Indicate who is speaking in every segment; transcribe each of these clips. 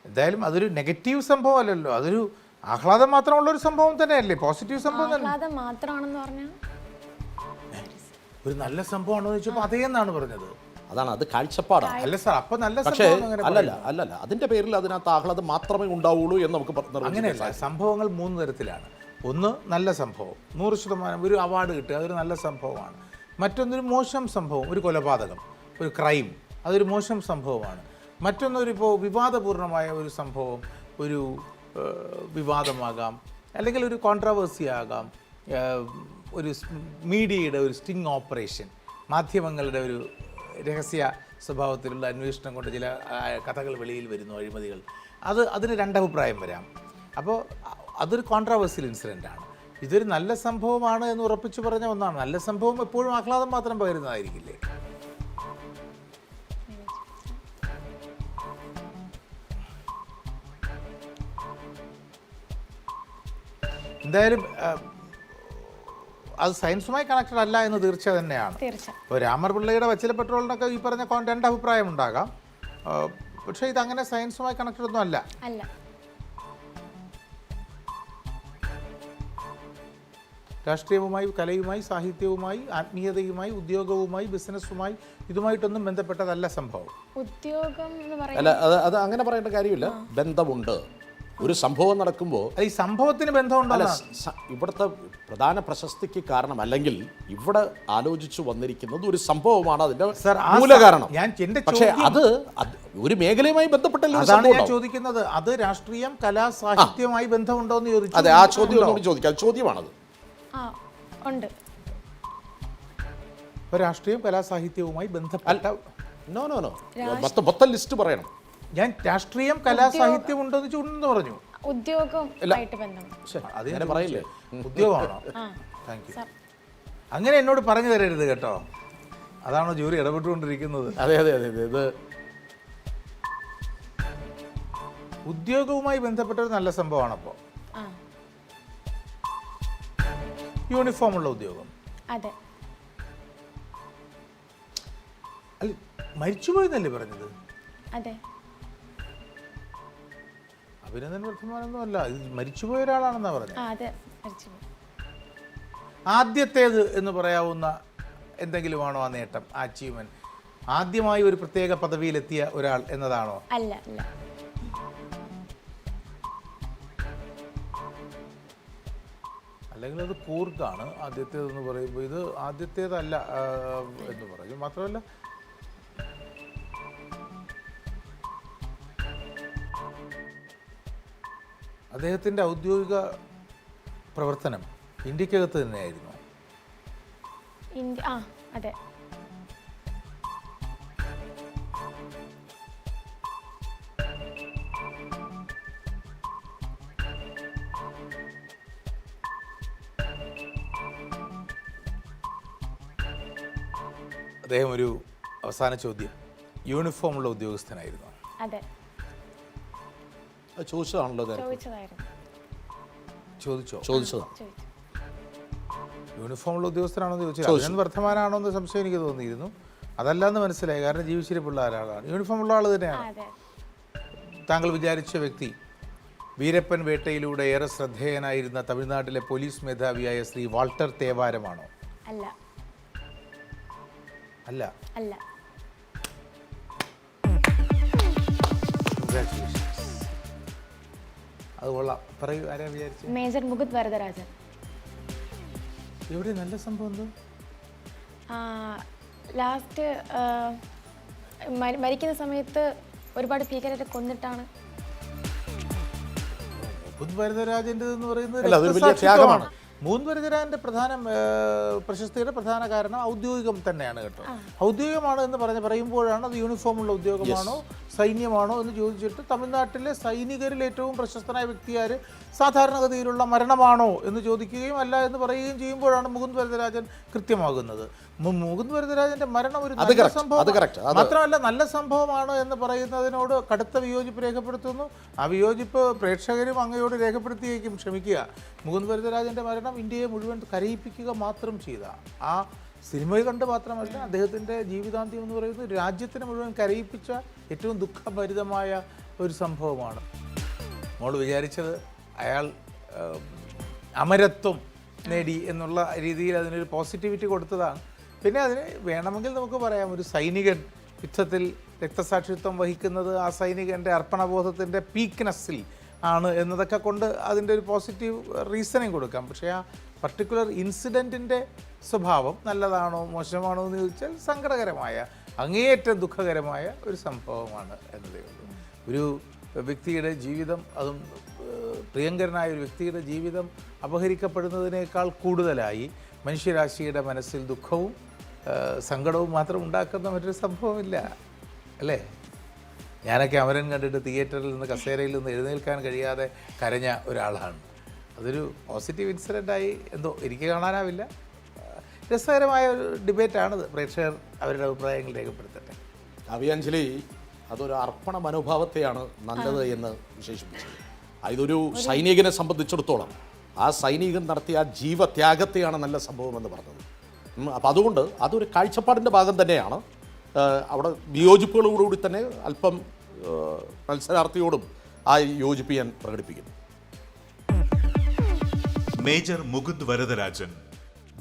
Speaker 1: എന്തായാലും അതൊരു നെഗറ്റീവ് സംഭവം അല്ലല്ലോ, അതൊരു ആഹ്ലാദം മാത്രമുള്ളൊരു സംഭവം തന്നെയല്ലേ, പോസിറ്റീവ് സംഭവം തന്നെ.
Speaker 2: ആഹ്ലാദം മാത്രമാണെന്ന് പറഞ്ഞാൽ
Speaker 1: ഒരു നല്ല സംഭവമാണെന്ന് ചോദിച്ചപ്പോൾ അതേ എന്നാണ് പറഞ്ഞത്.
Speaker 3: അതാണ്, അത് കാഴ്ചപ്പാടാണ്.
Speaker 1: അല്ല സാർ, അപ്പൊ നല്ല
Speaker 3: പക്ഷേ
Speaker 1: സംഭവം അങ്ങനെ
Speaker 3: അല്ലല്ല അതിന്റെ പേരിൽ അതിനകത്ത് ആഹ്ലാദം മാത്രമേ ഉണ്ടാവുള്ളൂ എന്ന് നമുക്ക്
Speaker 1: അങ്ങനെയല്ല. സംഭവങ്ങൾ 3 തരത്തിലാണ്. ഒന്ന് നല്ല സംഭവം, 100% ഒരു അവാർഡ് കിട്ടുക, അതൊരു നല്ല സംഭവമാണ്. മറ്റൊന്നൊരു മോശം സംഭവം, ഒരു കൊലപാതകം, ഒരു ക്രൈം, അതൊരു മോശം സംഭവമാണ്. മറ്റൊന്നൊരിപ്പോൾ വിവാദപൂർണമായ ഒരു സംഭവം, ഒരു വിവാദമാകാം, അല്ലെങ്കിൽ ഒരു കോൺട്രവേഴ്സി ആകാം, ഒരു മീഡിയയുടെ ഒരു സ്റ്റിംഗ് ഓപ്പറേഷൻ, മാധ്യമങ്ങളുടെ ഒരു രഹസ്യ സ്വഭാവത്തിലുള്ള അന്വേഷണം കൊണ്ട് ചില കഥകൾ വെളിയിൽ വരുന്നു, അഴിമതികൾ, അതിന് 2 അഭിപ്രായം വരാം. അപ്പോൾ അതൊരു കോൺട്രവേഴ്സ്യൽ ഇൻസിഡൻ്റാണ്. ഇതൊരു നല്ല സംഭവമാണ് എന്ന് ഉറപ്പിച്ച് പറഞ്ഞ ഒന്നാണ്. നല്ല സംഭവം എപ്പോഴും ആഹ്ലാദം മാത്രം പകരുന്നതായിരിക്കില്ലേ? എന്തായാലും അത് സയൻസുമായി കണക്റ്റഡ് അല്ല എന്ന് തീർച്ച തന്നെയാണ്. ഇപ്പോൾ രാമർപിള്ളയുടെ വച്ചില പെട്രോളിനൊക്കെ ഈ പറഞ്ഞ 2 അഭിപ്രായം ഉണ്ടാകാം, പക്ഷേ ഇതങ്ങനെ സയൻസുമായി കണക്റ്റഡ് ഒന്നും അല്ല. രാഷ്ട്രീയവുമായി, കലയുമായി, സാഹിത്യവുമായി, ആത്മീയതയുമായി, ഉദ്യോഗവുമായി, ബിസിനസ്സുമായി, ഇതുമായിട്ടൊന്നും ബന്ധപ്പെട്ടതല്ല സംഭവം.
Speaker 2: ഉദ്യോഗം
Speaker 3: അല്ല, അത് അങ്ങനെ പറയേണ്ട കാര്യമില്ല. ബന്ധമുണ്ട്. ഒരു സംഭവം നടക്കുമ്പോൾ
Speaker 1: ഈ സംഭവത്തിന് ബന്ധമുണ്ടല്ല.
Speaker 3: ഇവിടുത്തെ പ്രധാന പ്രശസ്തിക്ക് കാരണം, അല്ലെങ്കിൽ ഇവിടെ ആലോചിച്ചു വന്നിരിക്കുന്നത് ഒരു സംഭവമാണ് അതിന്റെ മൂല കാരണം. പക്ഷേ അത് ഒരു മേഖലയുമായി ബന്ധപ്പെട്ടല്ലോ.
Speaker 1: അതാണ് ഞാൻ ചോദിക്കുന്നത്. അത് രാഷ്ട്രീയം, കലാ, സാഹിത്യവുമായി ബന്ധമുണ്ടോ എന്ന് ചോദിച്ചു.
Speaker 3: അതെ, ആ ചോദ്യം ഒന്നുകൂടി ചോദിക്കാം. ചോദ്യമാണത്.
Speaker 2: ഉണ്ട്.
Speaker 1: രാഷ്ട്രീയം, കലാ, സാഹിത്യവുമായി ബന്ധപ്പെട്ട
Speaker 3: മൊത്തം ലിസ്റ്റ് പറയണം.
Speaker 1: ഞാൻ രാഷ്ട്രീയം, കലാ, സാഹിത്യം ഉണ്ടോന്ന് ചോദിച്ചു പറഞ്ഞു.
Speaker 3: പറയില്ലേ,
Speaker 1: ഉദ്യോഗമാണോ? Thank you. അങ്ങനെ എന്നോട് പറഞ്ഞു തരരുത് കേട്ടോ. അതാണോ ജൂറി ഇടപെട്ടുകൊണ്ടിരിക്കുന്നത്?
Speaker 3: അതെ അതെ അതെ അതെ ഇത്
Speaker 1: ഉദ്യോഗവുമായി ബന്ധപ്പെട്ട ഒരു നല്ല സംഭവമാണ്. അപ്പോൾ യൂണിഫോം ഉള്ള ഉദ്യോഗം.
Speaker 2: അതെ.
Speaker 1: അല്ല, മരിച്ചുപോയെന്നല്ലേ പറഞ്ഞത്?
Speaker 2: അതെ.
Speaker 1: അഭിനന്ദൻ വർദ്ധമാനൊന്നും അല്ല, ഇത് മരിച്ചുപോയ ഒരാളാണെന്നാ പറഞ്ഞത്. ആദ്യത്തേത് എന്ന് പറയാവുന്ന എന്തെങ്കിലുമാണോ ആ നേട്ടം, ആ അച്ചീവ്മെന്റ്? ആദ്യമായി ഒരു പ്രത്യേക പദവിയിലെത്തിയ ഒരാൾ എന്നതാണോ?
Speaker 2: അല്ല.
Speaker 1: അല്ലെങ്കിൽ അത് കൂർക്കാണ് ആദ്യത്തേതെന്ന് പറയുമ്പോൾ. ഇത് ആദ്യത്തേതല്ല എന്ന് പറയും. മാത്രമല്ല അദ്ദേഹത്തിൻ്റെ ഔദ്യോഗിക പ്രവർത്തനം ഇന്ത്യക്കകത്ത് തന്നെയായിരുന്നു.
Speaker 2: അതെ.
Speaker 1: അദ്ദേഹം ഒരു അവസാന ചോദ്യം, യൂണിഫോമുള്ള ഉദ്യോഗസ്ഥനായിരുന്നു.
Speaker 2: അതെ.
Speaker 3: ചോദിച്ചതാണല്ലോ. ചോദിച്ചതാണ്.
Speaker 1: യൂണിഫോമുള്ള ഉദ്യോഗസ്ഥനാണോ ചോദിച്ചത്? അഭിനന്ദൻ വർദ്ധമാനാണോ എന്ന് സംശയം എനിക്ക് തോന്നിയിരുന്നു. അതല്ലാന്ന് മനസ്സിലായി, കാരണം ജീവിച്ചിരിപ്പുള്ള ഒരാളാണ്. യൂണിഫോമുള്ള ആൾ തന്നെയാണ്. താങ്കൾ വിചാരിച്ച വ്യക്തി വീരപ്പൻ വേട്ടയിലൂടെ ഏറെ ശ്രദ്ധേയനായിരുന്ന തമിഴ്നാട്ടിലെ പോലീസ് മേധാവിയായ ശ്രീ വാൾട്ടർ തേവാരമാണോ?
Speaker 2: അല്ല.
Speaker 1: അല്ല.
Speaker 2: അല്ല.
Speaker 1: അത് കൊള്ളാം. പറയൂ, ആരാ വിചാരിച്ചത്?
Speaker 2: മേജർ മുകുന്ദ് വരദരാജൻ.
Speaker 1: എവിടെ നല്ല സംഭവം എന്തോ?
Speaker 2: ലാസ്റ്റ് മരിക്കുന്ന സമയത്ത് ഒരുപാട് ഭീകരരെ കൊന്നിട്ടാണ്.
Speaker 1: മുകുന്ദ് വരദരാജൻ്റെ എന്ന് പറയുന്നത് മുകുന്ദ് വരദരാജൻ്റെ പ്രധാന പ്രശസ്തിയുടെ പ്രധാന കാരണം ഔദ്യോഗികം തന്നെയാണ് കേട്ടോ. ഔദ്യോഗികമാണ് എന്ന് പറയുമ്പോഴാണ് അത് യൂണിഫോമുള്ള ഉദ്യോഗമാണോ സൈന്യമാണോ എന്ന് ചോദിച്ചിട്ട് തമിഴ്നാട്ടിലെ സൈനികരിൽ ഏറ്റവും പ്രശസ്തനായ വ്യക്തിയാർ സാധാരണഗതിയിലുള്ള മരണമാണോ എന്ന് ചോദിക്കുകയും അല്ല എന്ന് പറയുകയും ചെയ്യുമ്പോഴാണ് മുകുന്ദ് വരദരാജൻ കൃത്യമാകുന്നത്. മുകുന്ദ് വരദരാജൻ്റെ മരണം ഒരു നല്ല സംഭവം മാത്രമല്ല, നല്ല സംഭവമാണ് എന്ന് പറയുന്നതിനോട് കടുത്ത വിയോജിപ്പ് രേഖപ്പെടുത്തുന്നു. ആ വിയോജിപ്പ് പ്രേക്ഷകരും അങ്ങയോട് രേഖപ്പെടുത്തിയേക്കും. ക്ഷമിക്കുക, മുകുന്ദ് വരദരാജൻ്റെ മരണം ഇന്ത്യയെ മുഴുവൻ കരയിപ്പിക്കുക മാത്രം ചെയ്ത ആ സിനിമ കണ്ട് മാത്രമല്ല, അദ്ദേഹത്തിൻ്റെ ജീവിതാന്ത്യം എന്ന് പറയുന്നത് രാജ്യത്തിനെ മുഴുവൻ കരയിപ്പിച്ച ഏറ്റവും ദുഃഖഭരിതമായ ഒരു സംഭവമാണ്. മോൾ വിചാരിച്ചത് അയാൾ അമരത്വം നേടി എന്നുള്ള രീതിയിൽ അതിനൊരു പോസിറ്റിവിറ്റി കൊടുത്തതാണ്. പിന്നെ അതിന് വേണമെങ്കിൽ നമുക്ക് പറയാം, ഒരു സൈനികൻ യുദ്ധത്തിൽ രക്തസാക്ഷിത്വം വഹിക്കുന്നത് ആ സൈനികൻ്റെ അർപ്പണബോധത്തിൻ്റെ പീക്ക്നെസ്സിൽ ആണ് എന്നതൊക്കെ കൊണ്ട് അതിൻ്റെ ഒരു പോസിറ്റീവ് റീസണിങ് കൊടുക്കാം. പക്ഷേ ആ പർട്ടിക്കുലർ ഇൻസിഡൻറ്റിൻ്റെ സ്വഭാവം നല്ലതാണോ മോശമാണോ എന്ന് ചോദിച്ചാൽ സങ്കടകരമായ, അങ്ങേയറ്റം ദുഃഖകരമായ ഒരു സംഭവമാണ് എന്നതേ ഉള്ളൂ. ഒരു വ്യക്തിയുടെ ജീവിതം, അതും പ്രിയങ്കരനായ ഒരു വ്യക്തിയുടെ ജീവിതം അപഹരിക്കപ്പെടുന്നതിനേക്കാൾ കൂടുതലായി മനുഷ്യരാശിയുടെ മനസ്സിൽ ദുഃഖവും സങ്കടവും മാത്രം ഉണ്ടാക്കുന്ന മറ്റൊരു സംഭവമില്ല, അല്ലേ? ഞാനൊക്കെ അമരൻ കണ്ടിട്ട് തിയേറ്ററിൽ നിന്ന് കസേരയിൽ നിന്ന് എഴുന്നേൽക്കാൻ കഴിയാതെ കരഞ്ഞ ഒരാളാണ്. അതൊരു പോസിറ്റീവ് ഇൻസിഡൻ്റായി എന്തോ എനിക്ക് കാണാനാവില്ല. രസകരമായ ഒരു ഡിബേറ്റാണിത്. പ്രേക്ഷകർ അവരുടെ അഭിപ്രായങ്ങൾ രേഖപ്പെടുത്തട്ടെ.
Speaker 3: കാവ്യാഞ്ജലി അതൊരു അർപ്പണ മനോഭാവത്തെയാണ് നല്ലത് എന്ന് വിശേഷിപ്പിച്ചത്. ഇതൊരു സൈനികനെ സംബന്ധിച്ചിടത്തോളം ആ സൈനികൻ നടത്തിയ ആ ജീവത്യാഗത്തെയാണ് നല്ല സംഭവം എന്ന് പറഞ്ഞത്. അപ്പം അതുകൊണ്ട് അതൊരു കാഴ്ചപ്പാടിൻ്റെ ഭാഗം തന്നെയാണ്. അവിടെ വിയോജിപ്പുകളോടുകൂടി തന്നെ അല്പം മത്സരാർത്ഥിയോടും ആ യോജിപ്പ് ഞാൻ പ്രകടിപ്പിക്കുന്നു.
Speaker 4: മേജർ മുകുന്ദ് വരദരാജൻ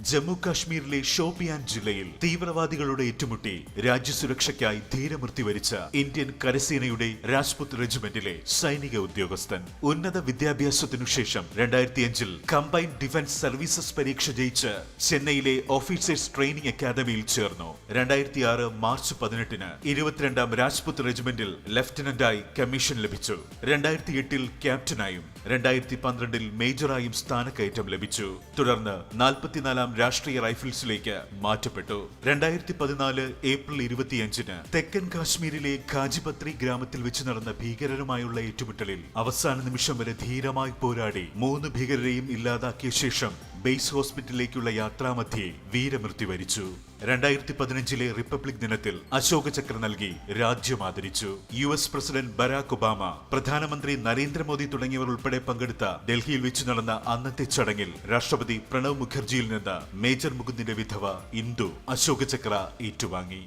Speaker 4: ജമ്മു കാശ്മീരിലെ ഷോപ്പിയാൻ ജില്ലയിൽ തീവ്രവാദികളുടെ ഏറ്റുമുട്ടി രാജ്യസുരക്ഷയ്ക്കായി ധീരമൃത്യു വരിച്ച ഇന്ത്യൻ കരസേനയുടെ രാജ്പുത് റെജിമെന്റിലെ സൈനിക ഉദ്യോഗസ്ഥൻ. ഉന്നത വിദ്യാഭ്യാസത്തിനു ശേഷം 2005 കമ്പൈൻഡ് ഡിഫൻസ് സർവീസസ് പരീക്ഷ ജയിച്ച് ചെന്നൈയിലെ ഓഫീസേഴ്സ് ട്രെയിനിംഗ് അക്കാദമിയിൽ ചേർന്നു. 2006 മാർച്ച് 18 22ാം രാജ്പുത് റെജിമെന്റിൽ ലഫ്റ്റനന്റായി കമ്മീഷൻ ലഭിച്ചു. 2008 ക്യാപ്റ്റനായും 2012 മേജറായും സ്ഥാനക്കയറ്റം ലഭിച്ചു. തുടർന്ന് 44ാം രാഷ്ട്രീയ റൈഫിൾസിലേക്ക് മാറ്റപ്പെട്ടു. 2014 ഏപ്രിൽ 25 തെക്കൻ കാശ്മീരിലെ ഖാജിപത്രി ഗ്രാമത്തിൽ വെച്ച് നടന്ന ഭീകരരുമായുള്ള ഏറ്റുമുട്ടലിൽ അവസാന നിമിഷം വരെ ധീരമായി പോരാടി 3 ഭീകരരെയും ഇല്ലാതാക്കിയ ശേഷം ബേസ് ഹോസ്പിറ്റലിലേക്കുള്ള യാത്രാമധ്യേ വീരമൃത്യു വരിച്ചു. 2015 റിപ്പബ്ലിക് ദിനത്തിൽ അശോക ചക്ര നൽകി രാജ്യം ആദരിച്ചു. US പ്രസിഡന്റ് ബരാക് ഒബാമ, പ്രധാനമന്ത്രി നരേന്ദ്രമോദി തുടങ്ങിയവർ ഉൾപ്പെടെ പങ്കെടുത്ത ഡൽഹിയിൽ വെച്ച് നടന്ന അന്നത്തെ ചടങ്ങിൽ രാഷ്ട്രപതി പ്രണവ് മുഖർജിയിൽ നിന്ന് മേജർ മുകുന്ദിന്റെ വിധവ ഇന്ദു അശോക ചക്ര ഏറ്റുവാങ്ങി.